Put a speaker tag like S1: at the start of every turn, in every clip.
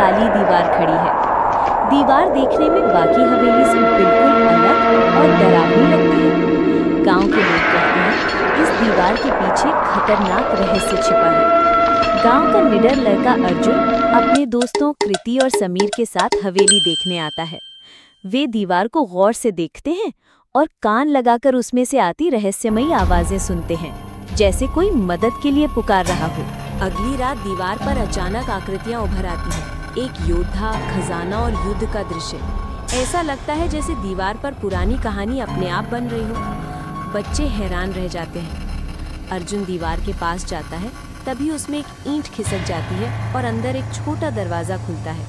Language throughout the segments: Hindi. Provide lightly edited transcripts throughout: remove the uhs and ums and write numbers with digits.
S1: काली दीवार खड़ी है। दीवार देखने में बाकी हवेली से बिल्कुल अलग और डरावनी लगती है। गांव के लोग कहते हैं इस दीवार के पीछे खतरनाक रहस्य छिपा है। गांव का निडर लड़का अर्जुन अपने दोस्तों कृति और समीर के साथ हवेली देखने आता है। वे दीवार को गौर से देखते हैं और कान लगाकर उसमें से आती रहस्यमयी आवाजें सुनते हैं, जैसे कोई मदद के लिए पुकार रहा हो। अगली रात दीवार पर अचानक आकृतियां उभर आती हैं। एक योद्धा, खजाना और युद्ध का दृश्य। ऐसा लगता है जैसे दीवार पर पुरानी कहानी अपने आप बन रही हो। बच्चे हैरान रह जाते हैं। अर्जुन दीवार के पास जाता है, तभी उसमें एक ईंट खिसक जाती है और अंदर एक छोटा दरवाजा खुलता है।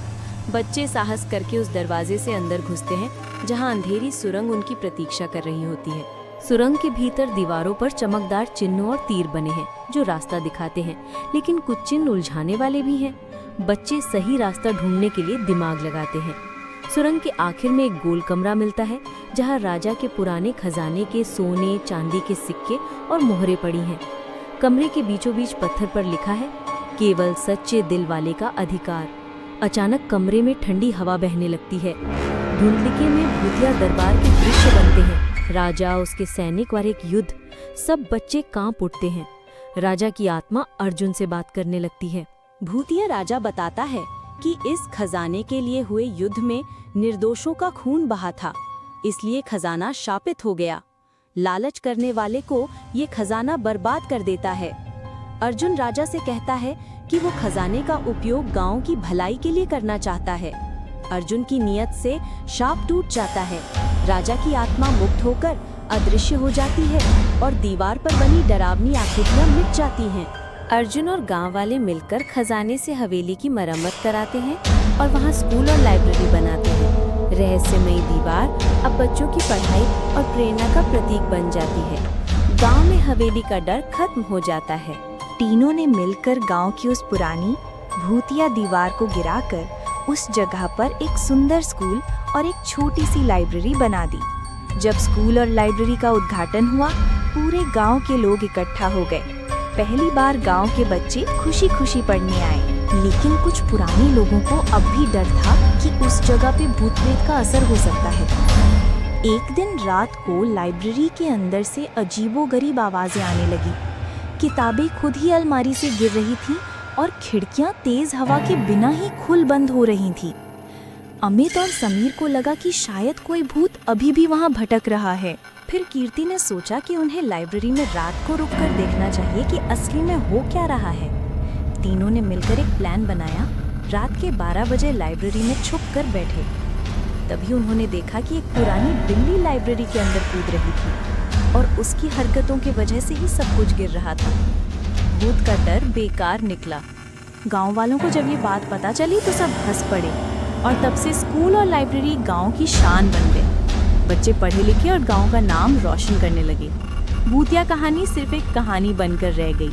S1: बच्चे साहस करके उस दरवाजे से अंदर घुसते हैं, जहां अंधेरी सुरंग उनकी प्रतीक्षा कर रही होती है। सुरंग के भीतर दीवारों पर चमकदार चिन्ह और तीर बने हैं जो रास्ता दिखाते हैं, लेकिन कुछ चिन्ह उलझाने वाले भी हैं। बच्चे सही रास्ता ढूंढने के लिए दिमाग लगाते हैं। सुरंग के आखिर में एक गोल कमरा मिलता है, जहां राजा के पुराने खजाने के सोने चांदी के सिक्के और मोहरें पड़ी हैं। कमरे के बीचों बीच पत्थर पर लिखा है, केवल सच्चे दिल वाले का अधिकार। अचानक कमरे में ठंडी हवा बहने लगती है। धुंधलिके में भूतिया दरबार के दृश्य बनते हैं। राजा, उसके सैनिक और एक युद्ध। सब बच्चे कांप उठते हैं। राजा की आत्मा अर्जुन से बात करने लगती है। भूतिया राजा बताता है कि इस खजाने के लिए हुए युद्ध में निर्दोषों का खून बहा था, इसलिए खजाना शापित हो गया। लालच करने वाले को ये खजाना बर्बाद कर देता है। अर्जुन राजा से कहता है कि वो खजाने का उपयोग गांव की भलाई के लिए करना चाहता है। अर्जुन की नीयत से शाप टूट जाता है। राजा की आत्मा मुक्त होकर अदृश्य हो जाती है और दीवार पर बनी डरावनी आकृतियां मिट जाती हैं। अर्जुन और गांव वाले मिलकर खजाने से हवेली की मरम्मत कराते हैं और वहां स्कूल और लाइब्रेरी बनाते हैं। रहस्यमयी दीवार अब बच्चों की पढ़ाई और प्रेरणा का प्रतीक बन जाती है। गांव में हवेली का डर खत्म हो जाता है।
S2: तीनों ने मिलकर गांव की उस पुरानी भूतिया दीवार को गिराकर उस जगह पर एक सुंदर स्कूल और एक छोटी सी लाइब्रेरी बना दी। जब स्कूल और लाइब्रेरी का उद्घाटन हुआ, पूरे गांव के लोग इकट्ठा हो गए। पहली बार गांव के बच्चे खुशी खुशी पढ़ने आए, लेकिन कुछ पुराने लोगों को अब भी डर था कि उस जगह पे भूत प्रेत का असर हो सकता है। एक दिन रात को लाइब्रेरी के अंदर से अजीबोगरीब आवाजें आने लगी। किताबें खुद ही अलमारी से गिर रही थीं और खिड़कियां तेज हवा के बिना ही खुल बंद हो रही थीं। अमित और समीर को लगा कि शायद कोई भूत अभी भी वहां भटक रहा है। फिर कीर्ति ने सोचा कि उन्हें लाइब्रेरी में रात को रुककर देखना चाहिए कि असली में हो क्या रहा है। तीनों ने मिलकर एक प्लान बनाया। रात के 12 बजे लाइब्रेरी में छुप कर बैठे। तभी उन्होंने देखा कि एक पुरानी बिल्ली लाइब्रेरी के अंदर कूद रही थी और उसकी हरकतों की वजह से ही सब कुछ गिर रहा था। भूत का डर बेकार निकला। गांव वालों को जब ये बात पता चली तो सब हंस पड़े और तब से स्कूल और लाइब्रेरी गांव की शान बन गए। बच्चे पढ़े लिखे और गांव का नाम रोशन करने लगे। भूतिया कहानी सिर्फ एक कहानी बनकर रह गई,